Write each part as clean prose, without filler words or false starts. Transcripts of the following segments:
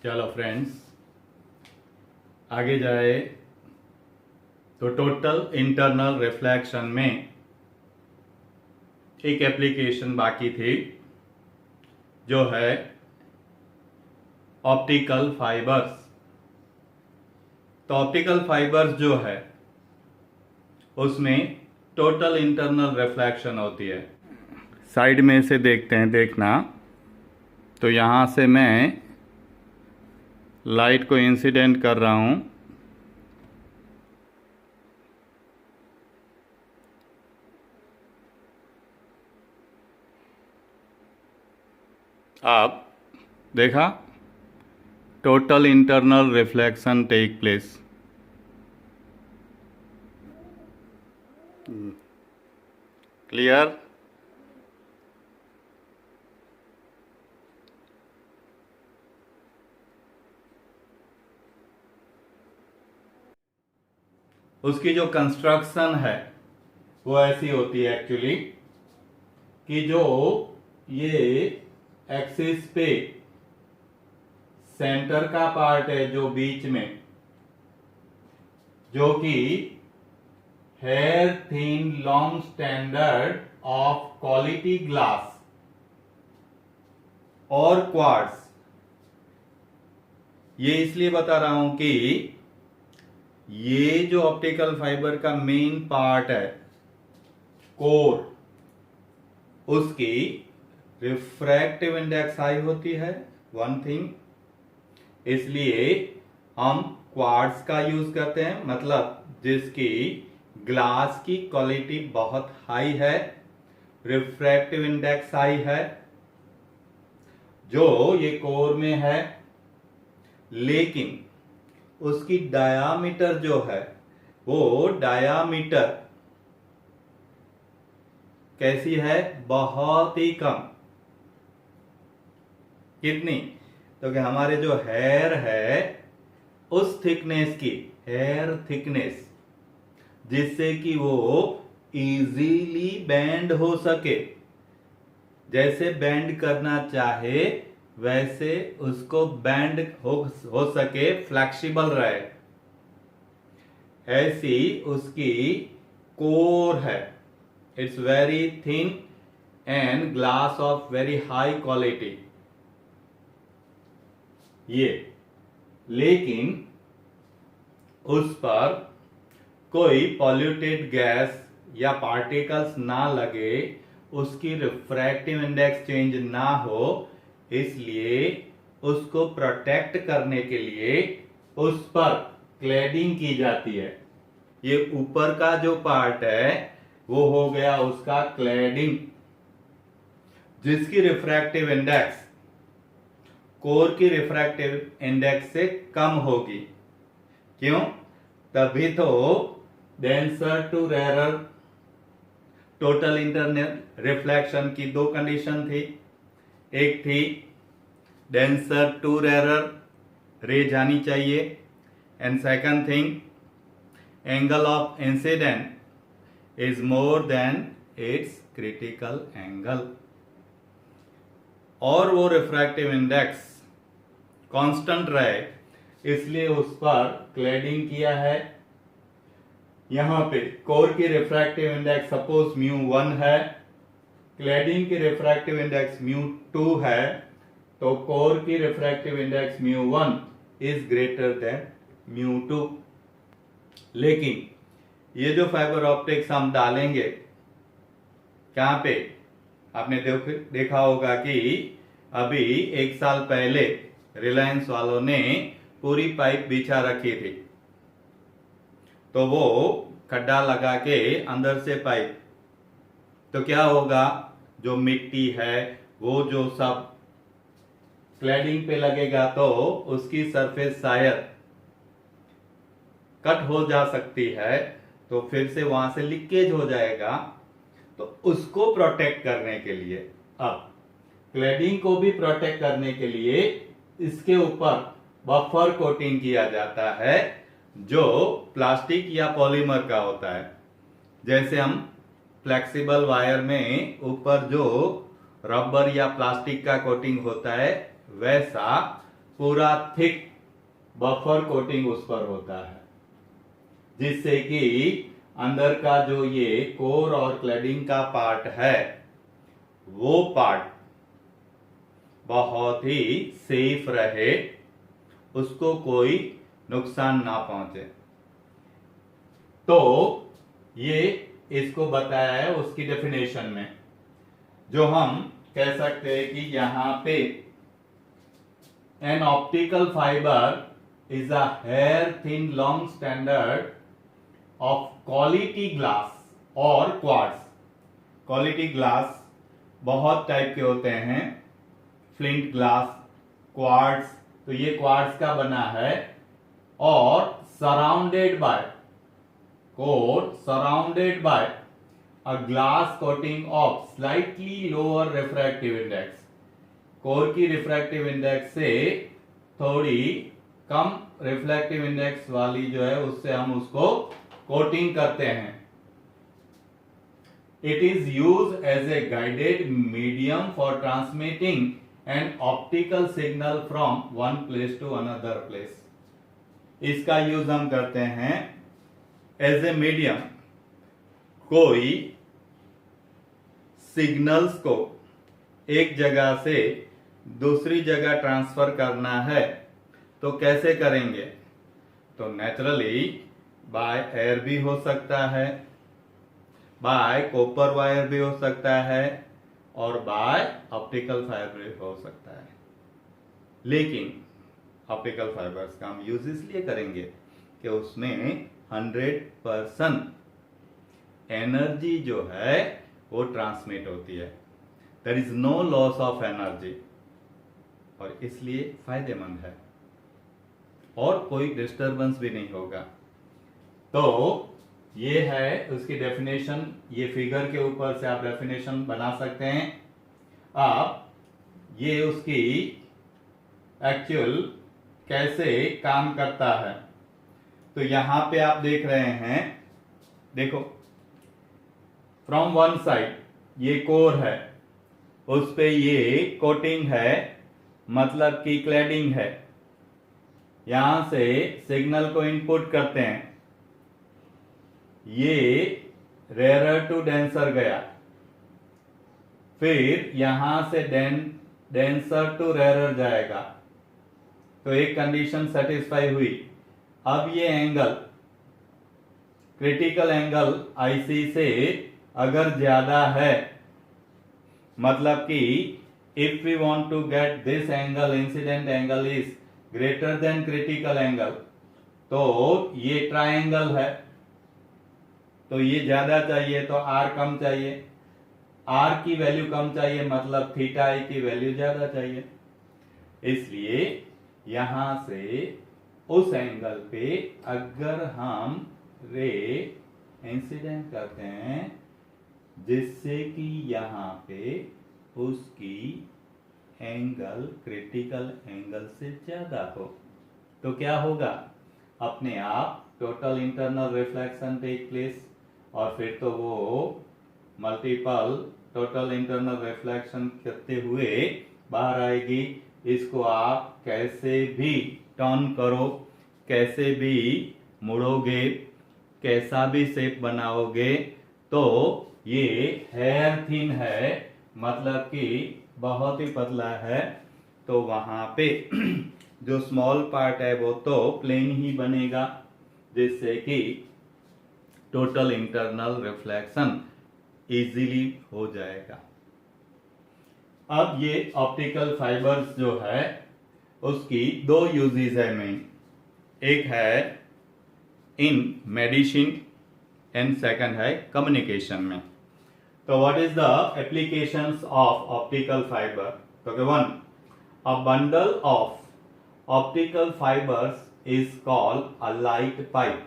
चलो फ्रेंड्स, आगे जाए तो टोटल इंटरनल रिफ्लेक्शन में एक एप्लीकेशन बाकी थी जो है ऑप्टिकल फाइबर्स। तो ऑप्टिकल फाइबर्स जो है उसमें टोटल इंटरनल रिफ्लेक्शन होती है। साइड में से देखते हैं, देखना। तो यहाँ से मैं लाइट को इंसिडेंट कर रहा हूँ। अब देखा, total internal reflection take place. Clear? उसकी जो कंस्ट्रक्शन है वो ऐसी होती है एक्चुअली कि जो ये एक्सिस पे सेंटर का पार्ट है जो बीच में, जो कि hair thin long standard of quality glass और क्वार्ट्ज। ये इसलिए बता रहा हूं कि ये जो ऑप्टिकल फाइबर का मेन पार्ट है, कोर, उसकी रिफ्रैक्टिव इंडेक्स हाई होती है, वन थिंग। इसलिए हम क्वार्ट्ज का यूज करते हैं, मतलब जिसकी ग्लास की क्वालिटी बहुत हाई है, रिफ्रैक्टिव इंडेक्स हाई है, जो ये कोर में है, लेकिन उसकी डायामीटर जो है वो डायामीटर कैसी है, बहुत ही कम। कितनी? तो कि हमारे जो हेयर है उस थिकनेस की, हेयर थिकनेस, जिससे कि वो इजीली बेंड हो सके, जैसे बेंड करना चाहे वैसे उसको बेंड हो सके, फ्लेक्सिबल रहे, ऐसी उसकी कोर है। It's very thin and glass of very high quality ये। लेकिन उस पर कोई पॉल्यूटेड गैस या पार्टिकल्स ना लगे, उसकी रिफ्रैक्टिव इंडेक्स चेंज ना हो, इसलिए उसको प्रोटेक्ट करने के लिए उस पर क्लैडिंग की जाती है। ये ऊपर का जो पार्ट है वो हो गया उसका क्लैडिंग, जिसकी रिफ्रैक्टिव इंडेक्स कोर की रिफ्रैक्टिव इंडेक्स से कम होगी। क्यों? तभी तो denser to rarer total internal reflection की दो कंडीशन थी। एक थी डेंसर टू रेरर, रे जानी चाहिए, and second thing angle of incident is more than it's critical angle. और वो रिफ्रैक्टिव इंडेक्स कांस्टेंट रहे, इसलिए उस पर क्लैडिंग किया है। यहां पे कोर की रिफ्रैक्टिव इंडेक्स सपोज μ1 है, क्लैडिंग की रिफ्रैक्टिव इंडेक्स μ2 है, तो कोर की refractive index μ1 is greater than μ2। लेकिन ये जो फाइबर ऑप्टिक्स हम डालेंगे कहां पे, आपने देखा होगा कि अभी एक साल पहले रिलायंस वालों ने पूरी पाइप बिछा रखी थी, तो वो खड्डा लगा के अंदर से पाइप, तो क्या होगा, जो मिट्टी है वो जो सब क्लैडिंग पे लगेगा तो उसकी सरफेस शायद कट हो जा सकती है, तो फिर से वहां से लीकेज हो जाएगा। तो उसको प्रोटेक्ट करने के लिए, अब क्लैडिंग को भी प्रोटेक्ट करने के लिए इसके ऊपर बफर कोटिंग किया जाता है, जो प्लास्टिक या पॉलीमर का होता है। जैसे हम फ्लेक्सिबल वायर में ऊपर जो रबर या प्लास्टिक का कोटिंग होता है, वैसा पूरा थिक बफर कोटिंग उस पर होता है, जिससे कि अंदर का जो ये कोर और क्लैडिंग का पार्ट है वो पार्ट बहुत ही सेफ रहे, उसको कोई नुकसान ना पहुंचे। तो ये इसको बताया है उसकी डेफिनेशन में, जो हम कह सकते हैं कि यहां पे an optical fibre is a hair thin long standard of quality glass और quartz। क्वालिटी ग्लास बहुत टाइप के होते हैं, फ्लिंट ग्लास, क्वार्ट्स, तो ये क्वार्ट्स का बना है, और surrounded by a glass coating of slightly lower refractive index. Core की रिफ्रैक्टिव इंडेक्स से थोड़ी कम रिफ्लेक्टिव इंडेक्स वाली जो है उससे हम उसको कोटिंग करते हैं। It is use as a guided medium for transmitting an optical signal from one place to another place. इसका यूज हम करते हैं एज ए मीडियम। कोई सिग्नल्स को एक जगह से दूसरी जगह ट्रांसफर करना है तो कैसे करेंगे? तो नेचुरली बाय एयर भी हो सकता है, बाय कॉपर वायर भी हो सकता है, और बाय ऑप्टिकल फाइबर भी हो सकता है। लेकिन ऑप्टिकल फाइबर्स का हम यूज इसलिए करेंगे कि उसमें 100% एनर्जी जो है वो ट्रांसमिट होती है, there is no loss of energy, और इसलिए फायदेमंद है और कोई डिस्टरबेंस भी नहीं होगा। तो ये है उसकी डेफिनेशन, ये फिगर के ऊपर से आप डेफिनेशन बना सकते हैं। आप ये उसकी एक्चुअल कैसे काम करता है, तो यहां पे आप देख रहे हैं, देखो फ्रॉम वन साइड ये कोर है, उस पे ये कोटिंग है, मतलब कि क्लैडिंग है। यहां से सिग्नल को इनपुट करते हैं, ये रेयर टू डेंसर गया, फिर यहां से डेंसर टू रेयर जाएगा, तो एक कंडीशन सेटिस्फाई हुई। अब ये एंगल, क्रिटिकल एंगल आईसी से अगर ज्यादा है, मतलब कि if we want to get this angle, incident angle is greater than critical angle, तो ये ट्रायंगल है, तो ये ज्यादा चाहिए तो आर कम चाहिए, आर की वैल्यू कम चाहिए मतलब थीटा आई की वैल्यू ज्यादा चाहिए। इसलिए यहां से उस एंगल पे अगर हम रे इंसिडेंट करते हैं जिससे कि यहां पे उसकी एंगल क्रिटिकल एंगल से ज्यादा हो, तो क्या होगा? अपने आप total internal reflection take place, और फिर तो वो मल्टीपल टोटल इंटरनल रिफ्लेक्शन करते हुए बाहर आएगी। इसको आप कैसे भी टर्न करो, कैसे भी मुड़ोगे, कैसा भी शेप बनाओगे, तो ये हेयर थिन है, मतलब कि बहुत ही पतला है, तो वहां पे जो स्मॉल पार्ट है वो तो प्लेन ही बनेगा, जिससे कि टोटल इंटरनल रिफ्लेक्शन इजीली हो जाएगा। अब ये ऑप्टिकल फाइबर्स जो है उसकी दो यूजेस है मेन, एक है इन मेडिसिन एंड सेकंड है कम्युनिकेशन में। तो what is the applications of optical fibre? तो one, a bundle of optical fibres is called a light pipe.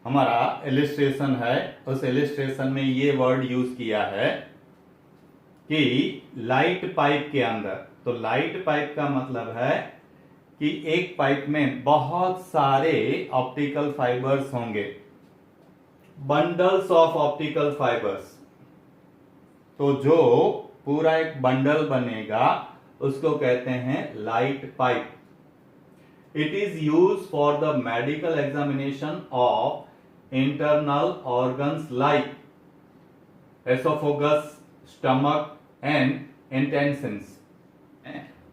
हमारा इलिस्ट्रेशन है, उस इलिस्ट्रेशन में ये वर्ड यूज किया है कि लाइट पाइप के अंदर, तो लाइट पाइप का मतलब है कि एक पाइप में बहुत सारे ऑप्टिकल फाइबर्स होंगे, बंडल्स ऑफ ऑप्टिकल फाइबर्स। तो जो पूरा एक बंडल बनेगा उसको कहते हैं light pipe. It is used for the medical examination of internal organs like esophagus, stomach and intestines.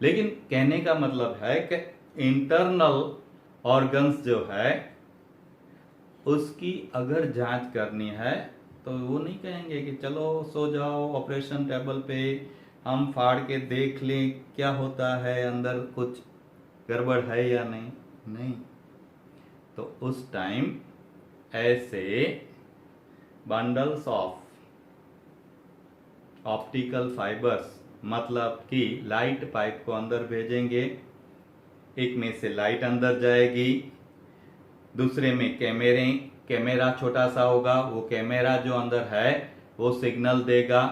लेकिन कहने का मतलब है कि इंटरनल ऑर्गन्स जो है उसकी अगर जांच करनी है तो वो नहीं कहेंगे कि चलो सो जाओ ऑपरेशन टेबल पे, हम फाड़ के देख लें क्या होता है, अंदर कुछ गड़बड़ है या नहीं। नहीं, तो उस टाइम ऐसे बंडल्स ऑफ ऑप्टिकल फाइबर्स, मतलब कि लाइट पाइप को अंदर भेजेंगे, एक में से लाइट अंदर जाएगी, दूसरे में कैमरा छोटा सा होगा, वो कैमरा जो अंदर है वो सिग्नल देगा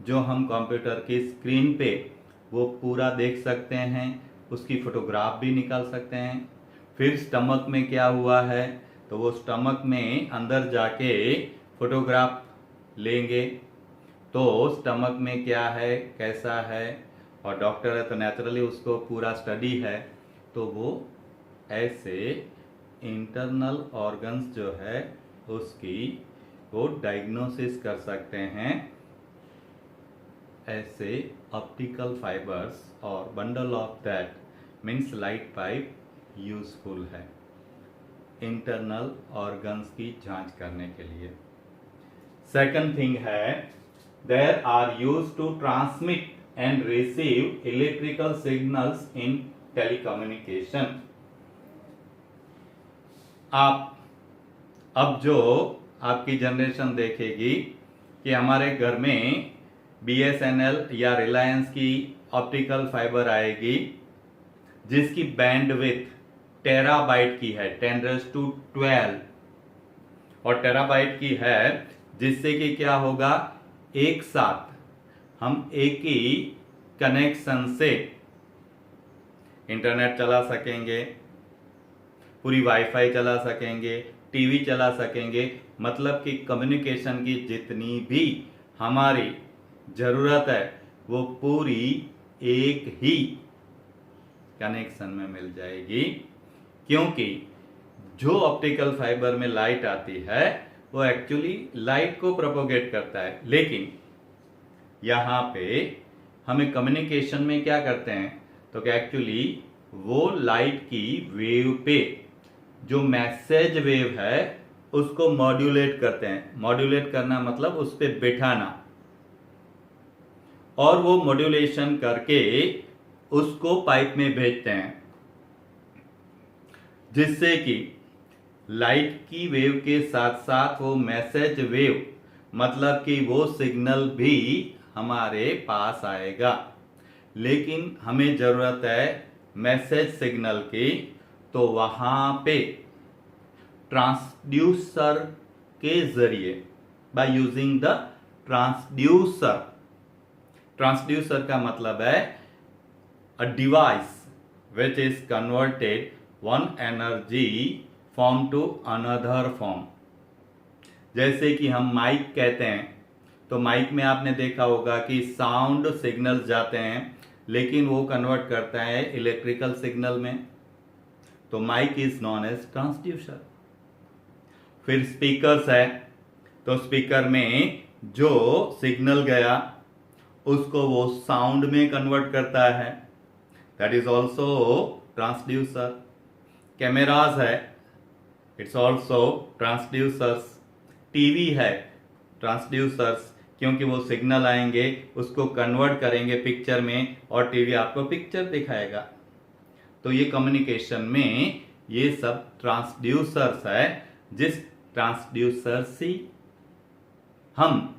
जो हम कंप्यूटर की स्क्रीन पे वो पूरा देख सकते हैं, उसकी फोटोग्राफ भी निकाल सकते हैं। फिर स्टमक में क्या हुआ है तो वो स्टमक में अंदर जाके फोटोग्राफ लेंगे, तो स्टमक में क्या है कैसा है, और डॉक्टर है तो नेचुरली उसको पूरा स्टडी है, तो वो ऐसे इंटरनल ऑर्गन्स जो है उसकी वो डायग्नोसिस कर सकते हैं। ऐसे ऑप्टिकल फाइबर्स और bundle of that means light pipe useful है इंटरनल ऑर्गन्स की जांच करने के लिए। सेकंड थिंग है, there are used to transmit and receive electrical signals in telecommunication. आप अब जो आपकी जनरेशन देखेगी कि हमारे घर में BSNL या रिलायंस की ऑप्टिकल फाइबर आएगी जिसकी बैंडविड्थ टेराबाइट की है, 10⁻12 और टेराबाइट की है, जिससे कि क्या होगा एक साथ हम एक ही कनेक्शन से इंटरनेट चला सकेंगे, पूरी वाईफाई चला सकेंगे, टीवी चला सकेंगे, मतलब कि कम्युनिकेशन की जितनी भी हमारी जरूरत है वो पूरी एक ही कनेक्शन में मिल जाएगी। क्योंकि जो ऑप्टिकल फाइबर में लाइट आती है वो एक्चुअली लाइट को प्रोपोगेट करता है, लेकिन यहाँ पे हमें कम्युनिकेशन में क्या करते हैं तो क्या एक्चुअली वो लाइट की वेव पे जो मैसेज वेव है उसको मॉड्यूलेट करते हैं। मॉड्यूलेट करना मतलब उस पर बैठाना, और वो मॉड्यूलेशन करके उसको पाइप में भेजते हैं, जिससे कि लाइट की वेव के साथ साथ वो मैसेज वेव मतलब कि वो सिग्नल भी हमारे पास आएगा। लेकिन हमें जरूरत है मैसेज सिग्नल की, तो वहां पे ट्रांसड्यूसर के जरिए by using the transducer. Transducer का मतलब है a device which is converted one energy form to another form। जैसे कि हम माइक कहते हैं, तो माइक में आपने देखा होगा कि साउंड सिग्नल जाते हैं, लेकिन वो कन्वर्ट करता है इलेक्ट्रिकल सिग्नल में, तो mic is known as transducer. फिर स्पीकर्स है, तो स्पीकर में जो सिग्नल गया उसको वो साउंड में कन्वर्ट करता है, that is also transducer. Cameras है, इट्स ऑल्सो ट्रांसड्यूसर्स। टीवी है, ट्रांसड्यूसर्स, क्योंकि वो सिग्नल आएंगे उसको कन्वर्ट करेंगे पिक्चर में और टीवी आपको पिक्चर दिखाएगा। तो ये कम्युनिकेशन में ये सब ट्रांसड्यूसर्स है, जिस ट्रांसड्यूसर से हम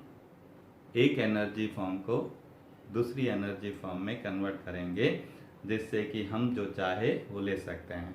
एक एनर्जी फॉर्म को दूसरी एनर्जी फॉर्म में कन्वर्ट करेंगे, जिससे कि हम जो चाहे वो ले सकते हैं।